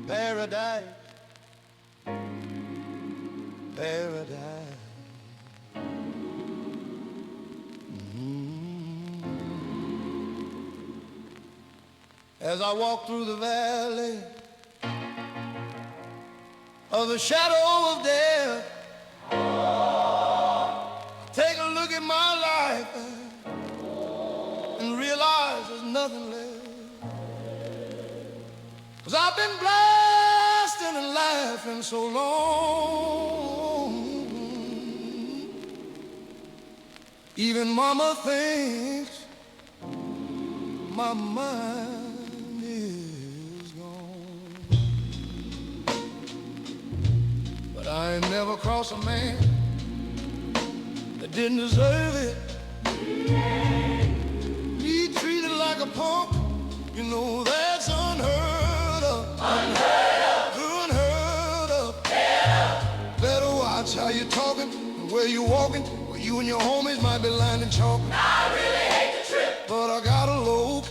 Paradise, paradise. As I walk through the valley of the shadow of death, take a look at my life and realize there's nothing left. 'Cause I've been blasting and laughing so long, even mama thinks my mind is gone. But I ain't never crossed a man that didn't deserve it. Be treated like a punk, you know that's unheard of. Unheard of. Unheard of. Better watch how you're talking and where you're walking, or you and your homies might be lying and chalking. I really hate the trip, but I gotta low.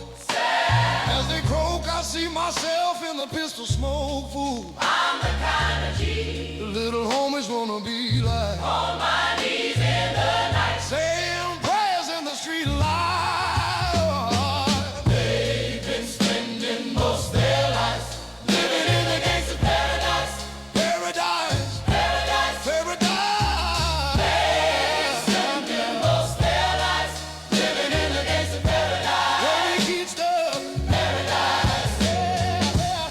As they croak, I see myself in the pistol smoke. Fool, I'm the kind of G the little homies wanna be like. On my knees in the night, saying prayers in the street light. They've been spending most their lives living in the gangsta paradise. Paradise, paradise, paradise. They've been spending most their lives living in the gangsta paradise. Where we keep stuff. Paradise,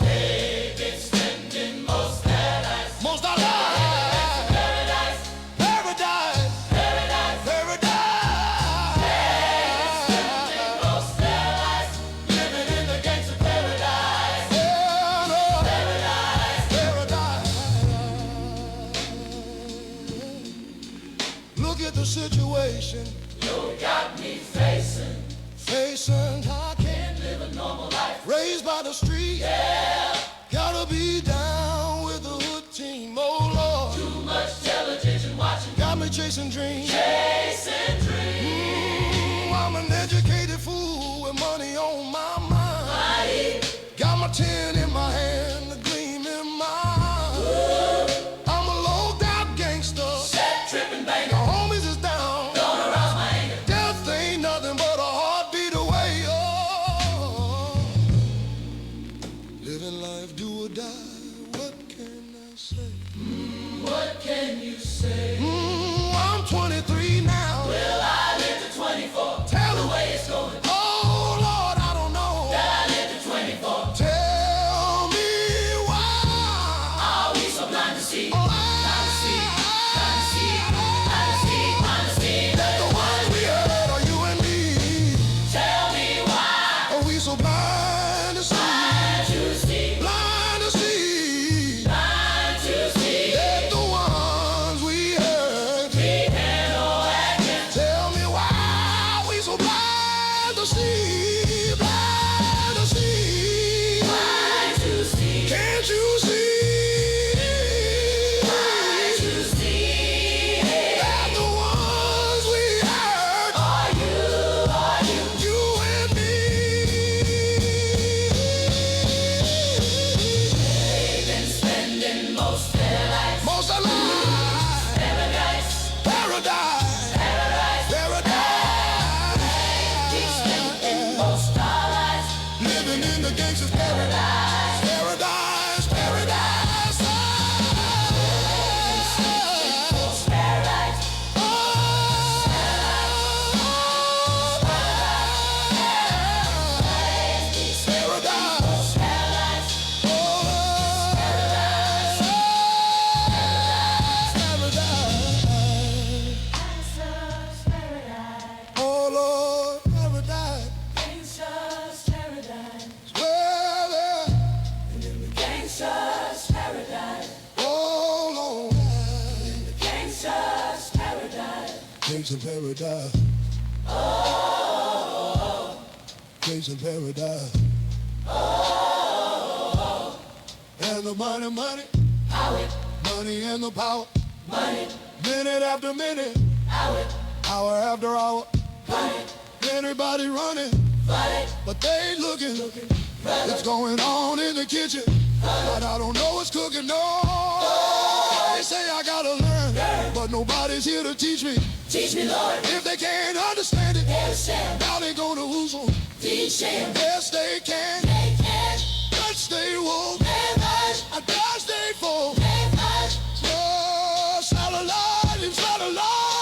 They've been spending most their lives. Most our lives. Paradise, Paradise, paradise, paradise. They've been spending most their lives living in the gangsta paradise. Yeah, no. Paradise, Paradise. Look at the situation you got me facing. I can't Live a normal life, raised by the street. yeah. Gotta be down with the hood team. Oh Lord, Too much television watching, got me chasing dreams. chasing dreams. I'm an educated fool with money on my mind. Got my tin in my hand, the gleam in my eye. I'm a low down gangster. Set tripping The banger, homies is down. don't arouse my anger. Death ain't nothing but a heartbeat away. Oh, living life do or die. What can I say? What can you say? I'm 23 now. Will I live to 24? Tell The them. way it's going, Oh Lord, I don't know. that I live to 24. Tell me why. Are we so blind to see? Why? Blind to see, blind to see, blind to see, blind to see. The ones we heard are you and me. Tell me why. Are we so blind to see? Blind to see, Blind to see. blind to see. That the ones we heard. We can no action. Tell me why we so blind to see. Blind to see. Blind to see, Can't you see? blind to see. That the ones we heard. Are you, You and me. they've been spending most their lives. Most alive. Paradise, Paradise. paradise, Paradise. spending most our lives. Living in the gangster's paradise. Paradise. Paradise. Most paradise, Paradise. paradise, gangsta's paradise, Oh Lord, paradise. gangsta's paradise, Well, gangsta's paradise, oh Lord, gangsta's paradise. gangster paradise. Gangster paradise. And the money, Power, money and the power. money, Minute after minute, power, hour after hour. money, Everybody running, but they ain't looking. It's going on in the kitchen, but I don't know what's cooking. No, they say I gotta learn, but nobody's here to teach me. Teach me, Lord. If they can't understand it, now they gonna lose them. Teach them. Yes, they can. Touch they won't. I dodge they fall. Oh, it's not a lie. It's not a lie.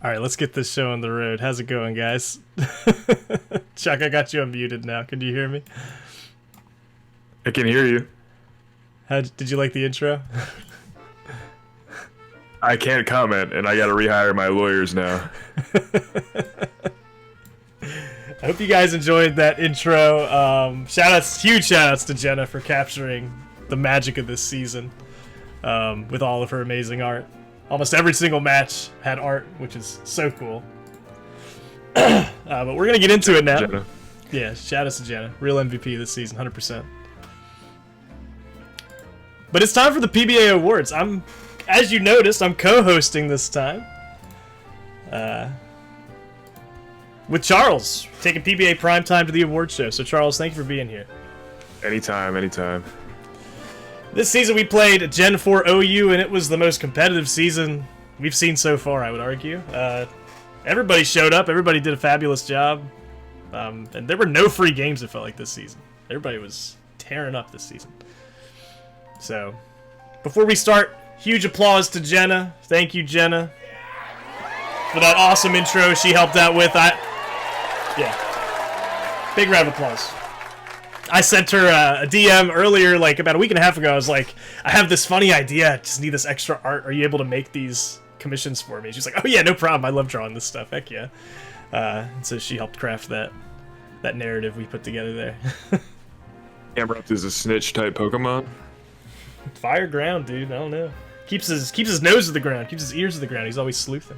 All right, let's get this show on the road. How's it going, guys? Chuck, I got you unmuted now. Can you hear me? I can hear you. Did you like the intro? I can't comment, and I got to rehire my lawyers now. I hope you guys enjoyed that intro. Huge shout outs to Jenna for capturing the magic of this season with all of her amazing art. Almost every single match had art, which is so cool. But we're going to get into it now. Jenna. Yeah, shout out to Jenna. Real MVP this season, 100%. But it's time for the PBA Awards. As you noticed, I'm co-hosting this time. With Charles, taking PBA Primetime to the award show. So Charles, thank you for being here. Anytime, anytime. This season we played Gen 4 OU, and it was the most competitive season we've seen so far, I would argue. Everybody showed up. Everybody did a fabulous job. And there were no free games, it felt like, this season. Everybody was tearing up this season. So, before we start, huge applause to Jenna. Thank you, Jenna, for that awesome intro she helped out with. Yeah. Big round of applause. I sent her a DM earlier, like about a week and a half ago. I was like, I have this funny idea. I just need this extra art. Are you able to make these commissions for me? She's like, oh yeah, no problem. I love drawing this stuff. Heck yeah. And so she helped craft that narrative we put together there. Amroth is a snitch type Pokemon. Fire ground, dude. I don't know. Keeps his nose to the ground. Keeps his ears to the ground. He's always sleuthing.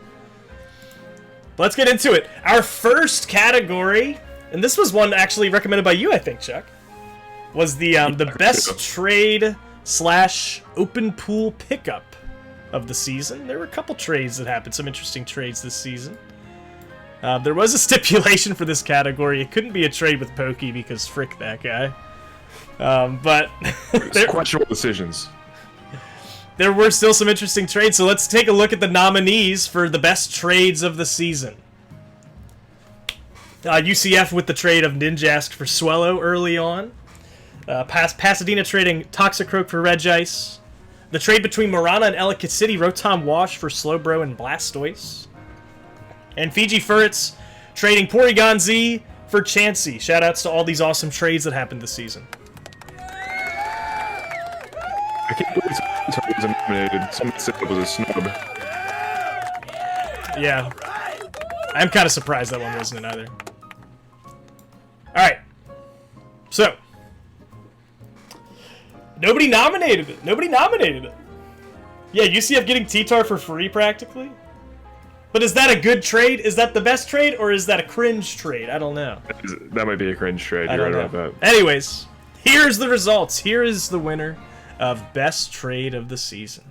Let's get into it. Our first category, and this was one actually recommended by you, I think, Chuck, was the best trade / open pool pickup of the season. There were a couple trades that happened, some interesting trades this season. There was a stipulation for this category. It couldn't be a trade with Pokey because frick that guy. But questionable decisions. There were still some interesting trades, so let's take a look at the nominees for the best trades of the season. UCF with the trade of Ninjask for Swellow early on. Pasadena trading Toxicroak for Regice. The trade between Marana and Ellicott City, Rotom Wash for Slowbro and Blastoise. And Fiji Ferrets trading Porygon Z for Chansey. Shoutouts to all these awesome trades that happened this season. I can't believe someone was eliminated. Someone said it was a snub. Yeah. I'm kind of surprised that one wasn't in either. Alright. So. Nobody nominated it. Yeah, UCF getting T-Tar for free, practically. But is that a good trade? Is that the best trade, or is that a cringe trade? I don't know. That might be a cringe trade. You're right about that. Anyways, here's the results. Here is the winner. of best trade of the season.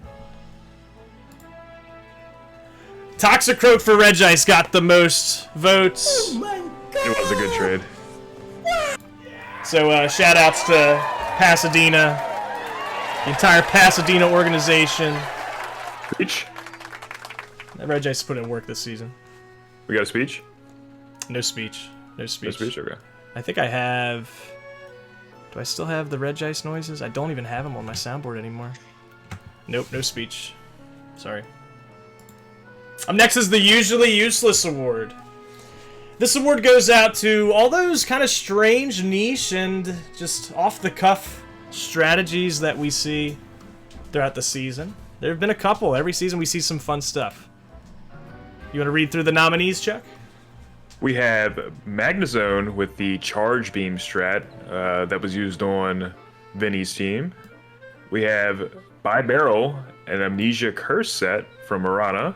Toxicroak for Regice got the most votes. It was a good trade. So shout outs to Pasadena, the entire Pasadena organization. Speech? Regice put in work this season. We got a speech? No speech. No speech. No speech? Okay. I think I have... Do I still have the Regice noises? I don't even have them on my soundboard anymore. Nope, no speech. Sorry. Up next is the Usually Useless Award. This award goes out to all those kind of strange, niche, and just off-the-cuff strategies that we see throughout the season. There have been a couple. Every season we see some fun stuff. You want to read through the nominees, Chuck? We have Magnezone with the Charge Beam strat that was used on Vinny's team. We have Bi-Barrel and Amnesia Curse set from Marana.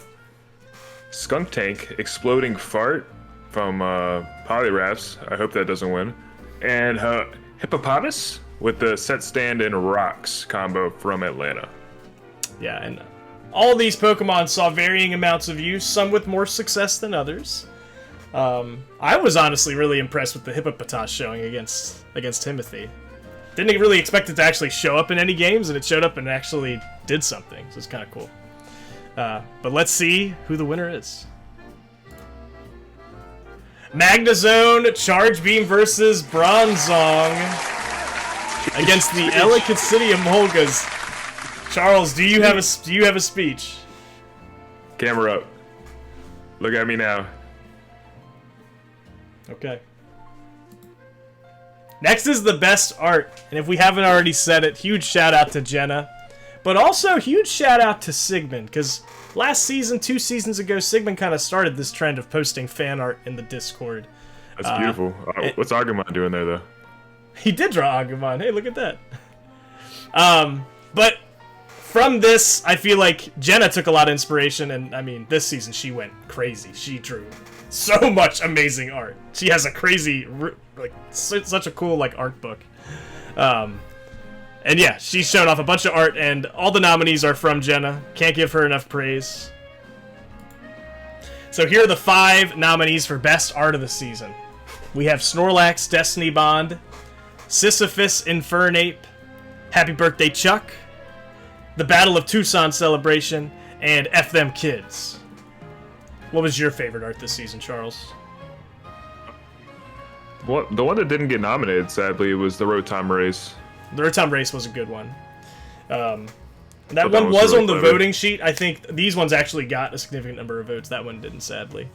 Skunk Tank Exploding Fart from Polyraphs. I hope that doesn't win. And Hippopotamus with the Set Stand and Rocks combo from Atlanta. Yeah, and all these Pokemon saw varying amounts of use, some with more success than others. I was honestly really impressed with the Hippopotas showing against Timothy. Didn't really expect it to actually show up in any games, and it showed up and actually did something, so it's kind of cool. But let's see who the winner is. Magnezone Charge Beam versus Bronzong against the Ellicott-City Molgas. Charles, do you have a speech? Camera up. Look at me now. Okay. Next is the best art, and if we haven't already said it, huge shout out to Jenna, but also huge shout out to Sigmund, because last season, 2 seasons ago, Sigmund kind of started this trend of posting fan art in the Discord. That's beautiful. What's Agumon doing there, though? He did draw Agumon. Hey, look at that. But from this, I feel like Jenna took a lot of inspiration, and I mean, this season she went crazy. She drew so much amazing art. She has a crazy, like, such a cool, like, art book. And yeah, she's shown off a bunch of art, and all the nominees are from Jenna. Can't give her enough praise. So here are the 5 nominees for best art of the season. We have Snorlax Destiny Bond, Sisyphus Infernape, Happy Birthday Chuck, the Battle of Tucson Celebration, and F Them Kids. What was your favorite art this season, Charles? Well, the one that didn't get nominated, sadly, was the Rotom Race. The Rotom Race was a good one. That that one was was really on the clever. voting sheet. I think these ones actually got a significant number of votes. That one didn't, sadly.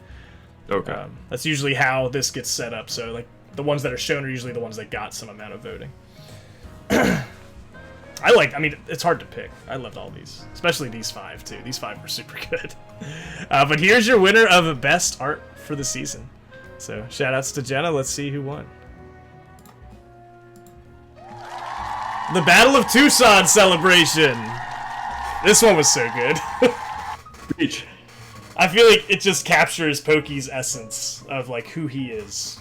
Okay. That's usually how this gets set up. So, like, the ones that are shown are usually the ones that got some amount of voting. I mean, it's hard to pick. I loved all these. Especially these 5, too. These 5 were super good. But here's your winner of best art for the season. So, shoutouts to Jenna. Let's see who won. The Battle of Tucson Celebration. This one was so good. Speech. I feel like it just captures Pokey's essence of, like, who he is.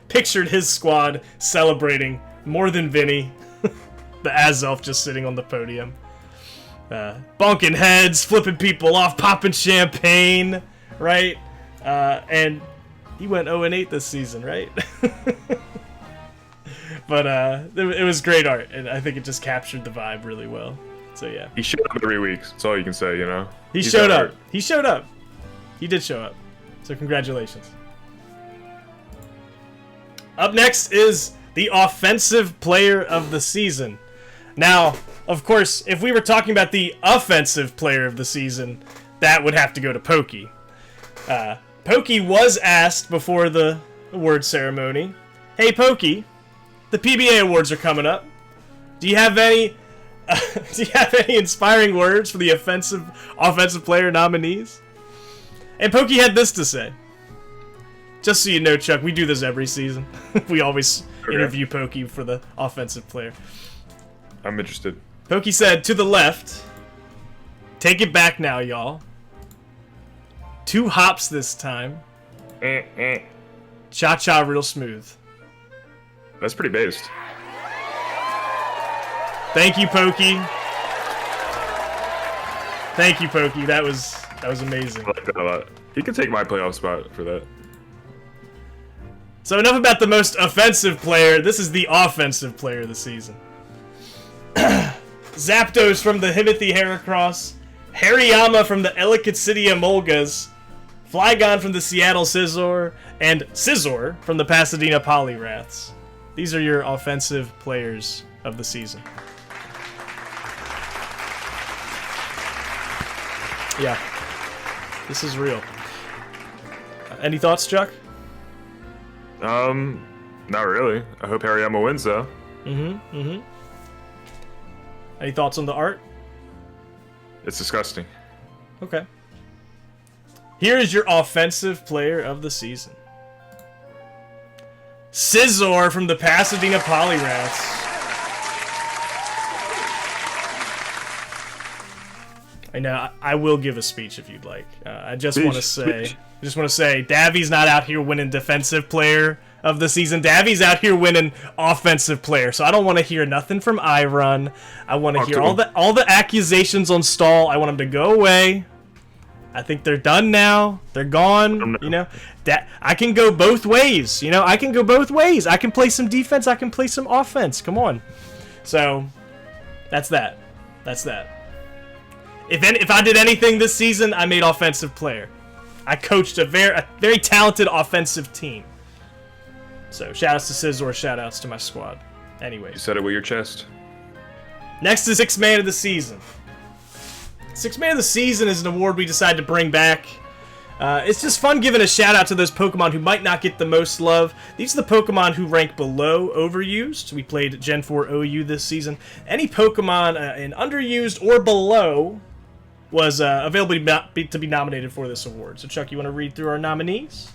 Pictured his squad celebrating more than Vinny. The Azelf just sitting on the podium. Bonking heads, flipping people off, popping champagne, right? And he went 0-8 this season, right? But it was great art, and I think it just captured the vibe really well. So yeah. He showed up every week. That's all you can say, you know? He He's showed got up. art. He showed up. He did show up. So congratulations. Up next is the Offensive Player of the Season. Now, of course, if we were talking about the Offensive Player of the Season, that would have to go to Pokey. Pokey was asked before the award ceremony, "Hey Pokey, the PBA awards are coming up. Do you have any inspiring words for the offensive player nominees?" And Pokey had this to say. Just so you know, Chuck, we do this every season. We always interview Pokey for the offensive player. I'm interested. Pokey said, "To the left, take it back now, y'all. 2 hops this time. Cha-cha real smooth." That's pretty based. Thank you, Pokey. Thank you, Pokey. That was amazing. I like that a lot. He can take my playoff spot for that. So enough about the most offensive player. This is the offensive player of the season. Zapdos from the Himothy Heracross, Hariyama from the Ellicott City Emolgas, Flygon from the Seattle Scizor, and Scizor from the Pasadena Poliwraths. These are your offensive players of the season. Yeah, this is real. Any thoughts, Chuck? Not really. I hope Hariyama wins though. Any thoughts on the art? It's disgusting. Okay. Here is your offensive player of the season. Scizor from the Pasadena Poliwraths. I know. I will give a speech if you'd like. I just want to say, Davi's not out here winning defensive player of the season. Davi's out here winning offensive player. So I don't want to hear nothing from Iron. I want to hear all the accusations on Stall. I want them to go away. I think they're done now. They're gone. You know, I can go both ways. You know, I can go both ways. I can play some defense. I can play some offense. Come on. So that's that. That's that. If I did anything this season, I made offensive player. I coached a very talented offensive team. So shoutouts to Scizor, shoutouts to my squad. Anyways. You said it with your chest. Next is Sixth Man of the Season. Sixth Man of the Season is an award we decided to bring back. It's just fun giving a shout out to those Pokemon who might not get the most love. These are the Pokemon who rank below Overused. We played Gen 4 OU this season. Any Pokemon in Underused or below was available to be nominated for this award. So Chuck, you want to read through our nominees?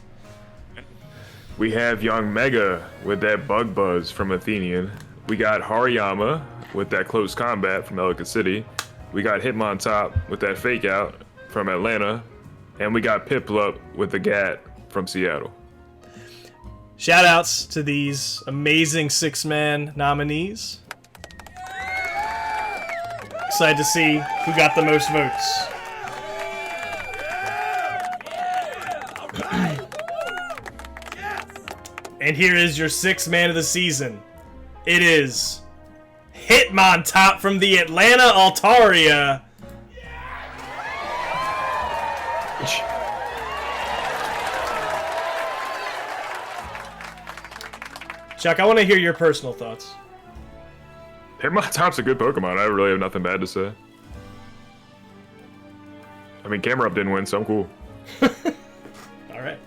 We have Young Mega with that Bug Buzz from Athenian. We got Hariyama with that Close Combat from Ellicott City. We got Hitmontop with that Fake Out from Atlanta. And we got Piplup with the Gat from Seattle. Shoutouts to these amazing six-man nominees. Excited to see who got the most votes. And here is your sixth man of the season. It is Hitmontop from the Atlanta Altaria. Chuck, I want to hear your personal thoughts. Hitmontop's a good Pokemon. I really have nothing bad to say. I mean, Camera Up didn't win, so I'm cool. Alright.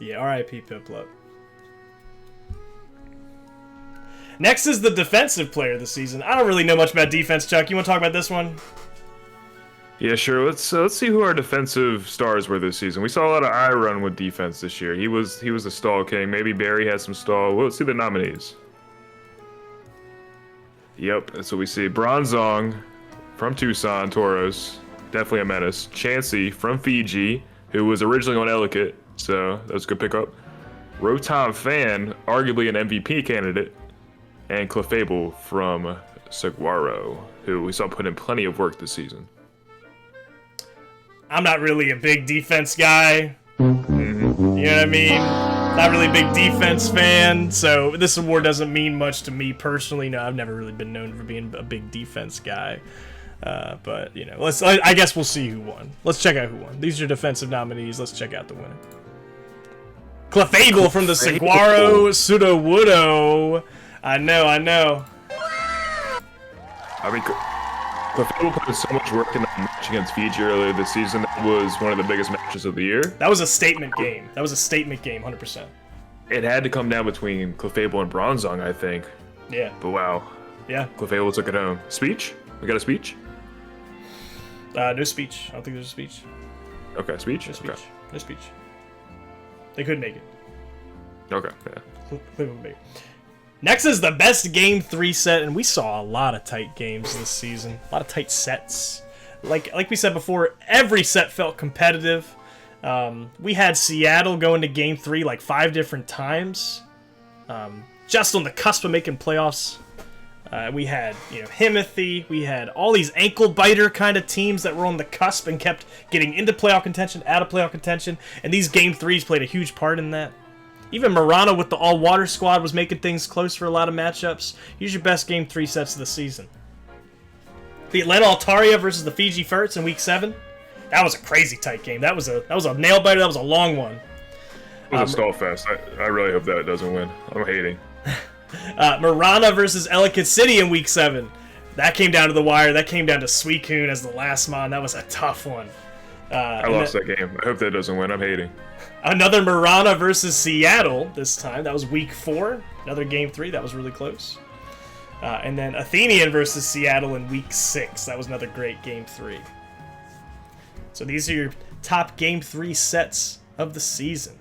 Yeah, R.I.P. Piplup. Next is the defensive player of the season. I don't really know much about defense, Chuck. You want to talk about this one? Yeah, sure. Let's see who our defensive stars were this season. We saw a lot of Iron with defense this year. He was the stall king. Maybe Barry had some stall. Well, let's see the nominees. Yep, that's what we see. Bronzong from Tucson, Toros. Definitely a menace. Chansey from Fiji, who was originally on Ellicott, so that was a good pickup. Rotom Fan, arguably an MVP candidate. And Clefable from Saguaro, who we saw put in plenty of work this season. I'm not really a big defense guy. You know what I mean? Not really a big defense fan, so this award doesn't mean much to me personally. No, I've never really been known for being a big defense guy. But, you know, I guess we'll see who won. Let's check out who won. These are defensive nominees. Let's check out the winner. Clefable from the Saguaro Sudowoodo. I know. I mean, Clefable put in so much work in that match against Fiji earlier this season. That was one of the biggest matches of the year. That was a statement game. 100%. It had to come down between Clefable and Bronzong, I think. Yeah. But wow. Yeah. Clefable took it home. Speech? We got a speech? No speech. I don't think there's a speech. Okay, speech? No speech. Okay. No speech. They couldn't make it. Okay, yeah. They couldn't make it. Next is the best Game 3 set, and we saw a lot of tight games this season. A lot of tight sets. Like we said before, every set felt competitive. We had Seattle go into Game 3 like 5 different times. just on the cusp of making playoffs. We had, Himothy. We had all these ankle biter kind of teams that were on the cusp and kept getting into playoff contention, out of playoff contention, and these Game 3s played a huge part in that. Even Marana with the all-water squad was making things close for a lot of matchups. Here's your best Game 3 sets of the season. The Atlanta Altaria versus the Fiji Ferrets in Week 7. That was a crazy tight game. That was a nail-biter. That was a long one. It was a stall fest. I really hope that doesn't win. I'm hating. Marana versus Ellicott City in Week 7. That came down to the wire. That came down to Suicune as the last mon. That was a tough one. I lost that game. I hope that doesn't win. I'm hating. Another Marana versus Seattle this time. That was Week 4. Another Game 3. That was really close. And then Athenian versus Seattle in Week 6. That was another great Game 3. So these are your top Game 3 sets of the season.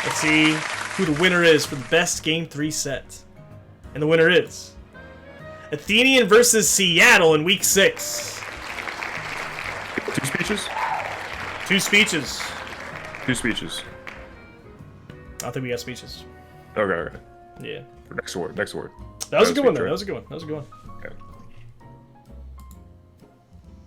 Let's see who the winner is for the best Game 3 set. And the winner is Athenian versus Seattle in Week 6. 2 speeches? 2 speeches. 2 speeches. I don't think we got speeches. Okay. Yeah. Next word. Next word. That was a good one, though. That was a good one. That was a good one. Okay.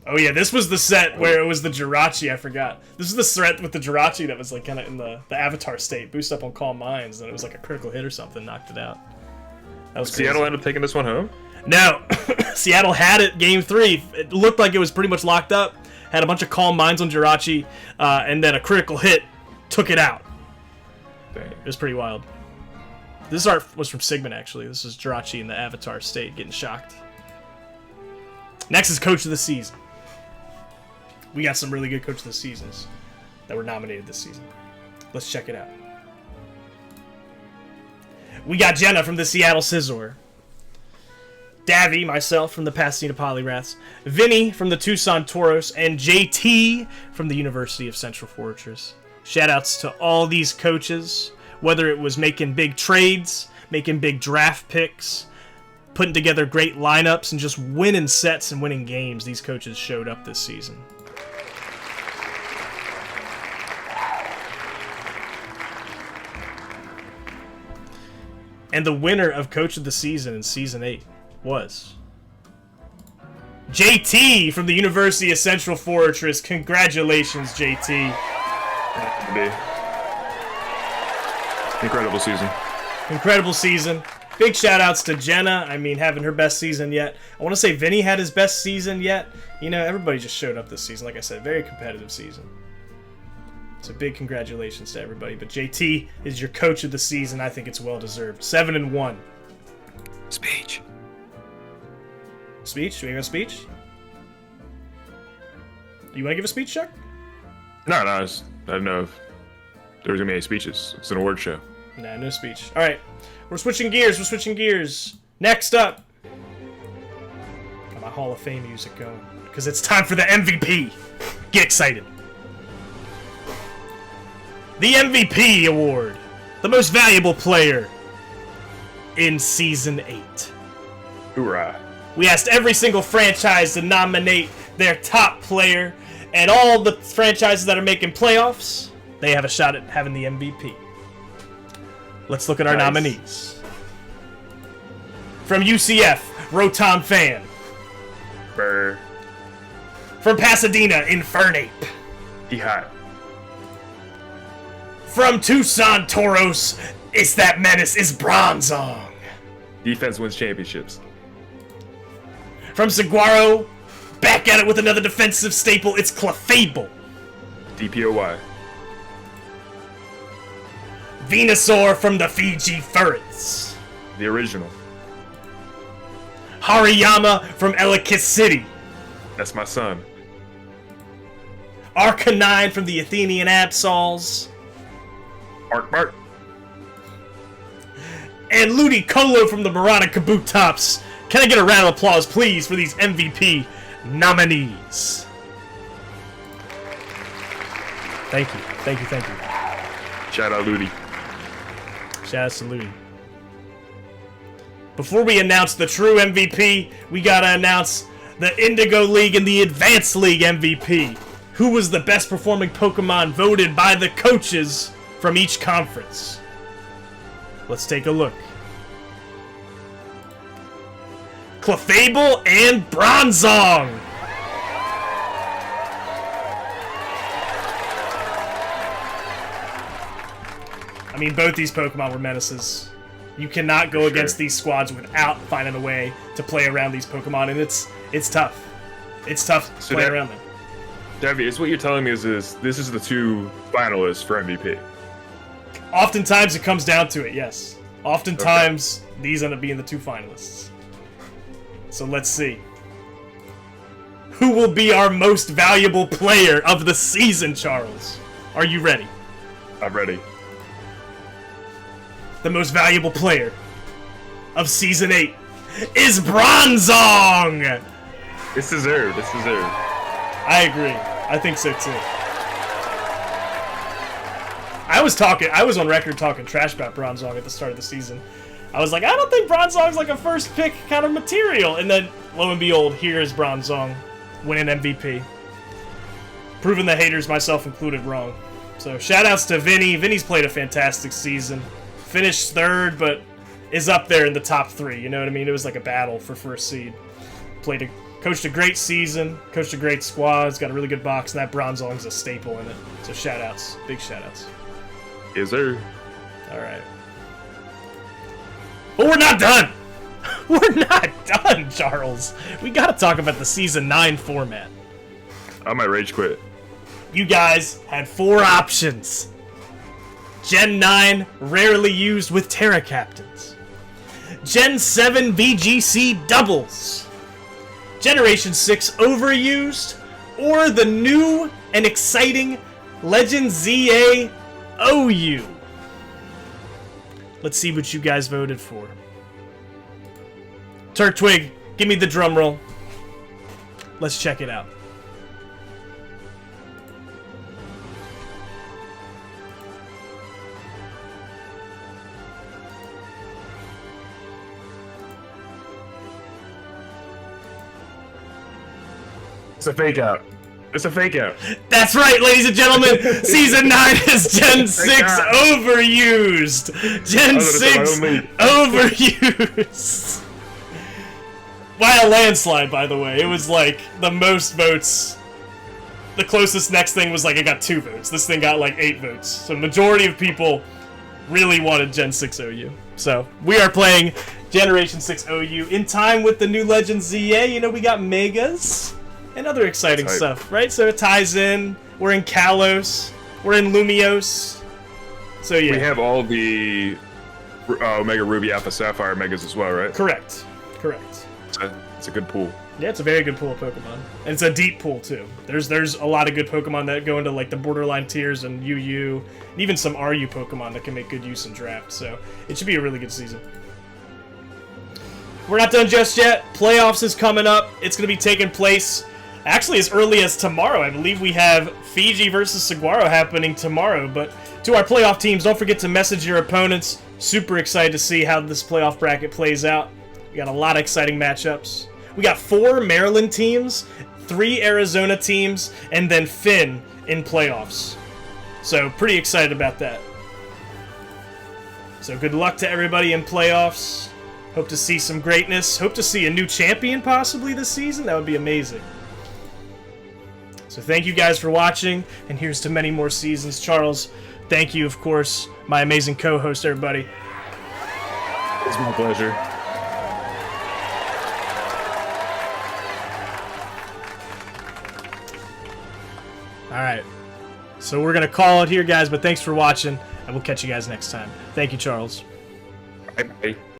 Oh, yeah, this was the set where it was the Jirachi, I forgot. This is the threat with the Jirachi that was, like, kind of in the Avatar state. Boost up on Calm Minds, and it was, like, a critical hit or something. Knocked it out. That was crazy. Seattle ended up taking this one home? No. Seattle had it Game 3. It looked like it was pretty much locked up. Had a bunch of Calm Minds on Jirachi, and then a critical hit took it out. Dang. It was pretty wild. This art was from Sigmund, actually. This is Jirachi in the Avatar state getting shocked. Next is Coach of the Season. We got some really good Coach of the Seasons that were nominated this season. Let's check it out. We got Jenna from the Seattle Scizor. Davy, myself, from the Pasadena Polyraths. Vinny from the Tucson Toros. And JT from the University of Central Fortress. Shoutouts to all these coaches, whether it was making big trades, making big draft picks, putting together great lineups, and just winning sets and winning games. These coaches showed up this season. And the winner of Coach of the Season in Season 8 was JT from the University of Central Fortress. Congratulations, JT. Incredible season. Incredible season. Big shout outs to Jenna. I mean, having her best season yet. I want to say Vinny had his best season yet. Everybody just showed up this season. Like I said, very competitive season. So big congratulations to everybody. But JT is your Coach of the Season. I think it's well deserved. 7-1. Speech. Speech? Do we have a speech? You want to give a speech, Chuck? No, I don't know if there was going to be any speeches. It's an award show. Nah, no speech. All right. We're switching gears. Next up. Got my Hall of Fame music going. Because it's time for the MVP. Get excited. The MVP award. The most valuable player in Season 8. Hoorah. We asked every single franchise to nominate their top player, and all the franchises that are making playoffs, they have a shot at having the MVP. Let's look at our nominees. From UCF, Rotom Fan. Brr. From Pasadena, Infernape. He hot. From Tucson, Toros, It's That Menace is Bronzong. Defense wins championships. From Saguaro, back at it with another defensive staple, it's Clefable. DPOY. Venusaur from the Fiji Ferrets. The original. Hariyama from Ellicott City. That's my son. Arcanine from the Athenian Absols. Bark. And Ludicolo from the Marana Kabutops. Can I get a round of applause, please, for these MVP nominees? Thank you. Shout out Ludi. Shout out to Ludi. Before we announce the true MVP, we gotta announce the Indigo League and the Advanced League MVP. who was the best performing Pokemon voted by the coaches from each conference. Let's take a look. Clefable and Bronzong. I mean, both these Pokemon were menaces. You cannot go against these squads without finding a way to play around these Pokemon, and it's tough. It's tough to play around them. Davey, is what you're telling me is this is the 2 finalists for MVP? Oftentimes it comes down to it, yes. Oftentimes these end up being the 2 finalists. So let's see. Who will be our most valuable player of the season, Charles? Are you ready? I'm ready. The most valuable player of Season 8 is Bronzong! It's deserved. It's deserved. I agree. I think so too. I was on record talking trash about Bronzong at the start of the season. I was like, I don't think Bronzong's like a first pick kind of material. And then, lo and behold, here is Bronzong winning MVP. Proving the haters, myself included, wrong. So, shoutouts to Vinny. Vinny's played a fantastic season. Finished 3rd, but is up there in the top 3. You know what I mean? It was like a battle for first seed. Coached a great season. Coached a great squad. He's got a really good box, and that Bronzong's a staple in it. So, shoutouts. Big shoutouts. Yes, sir. All right. But we're not done. We're not done, Charles. We got to talk about the Season 9 format. I might rage quit. You guys had 4 options. Gen 9, rarely used with Terra Captains. Gen 7 VGC doubles. Generation 6 overused. Or the new and exciting Legend ZA OU. Let's see what you guys voted for. Turtwig, give me the drum roll. Let's check it out. It's a fake out. It's a fake out. That's right, ladies and gentlemen. Season 9 is Gen 6 overused. Gen 6 overused. By a landslide, by the way. It was like the most votes. The closest next thing was like it got 2 votes. This thing got like 8 votes. So majority of people really wanted Gen 6 OU. So we are playing Generation 6 OU in time with the new Legend ZA. You know, we got Megas and other exciting stuff, right? So it ties in. We're in Kalos. We're in Lumiose. So yeah. We have all the Omega Ruby Alpha Sapphire Megas as well, right? Correct. Correct. It's a good pool. Yeah, it's a very good pool of Pokemon. And it's a deep pool, too. There's a lot of good Pokemon that go into, like, the borderline tiers and UU, and even some RU Pokemon that can make good use in draft. So it should be a really good season. We're not done just yet. Playoffs is coming up. It's going to be taking place actually as early as tomorrow. I believe we have Fiji versus Saguaro happening tomorrow. But to our playoff teams, don't forget to message your opponents. Super excited to see how this playoff bracket plays out. We got a lot of exciting matchups. We got 4 Maryland teams, 3 Arizona teams, and then Finn in playoffs. So pretty excited about that. So good luck to everybody in playoffs. Hope to see some greatness. Hope to see a new champion possibly this season. That would be amazing. So thank you guys for watching, and here's to many more seasons. Charles, thank you, of course, my amazing co-host, everybody. It's my pleasure. Alright, so we're going to call it here, guys, but thanks for watching, and we'll catch you guys next time. Thank you, Charles. Bye-bye.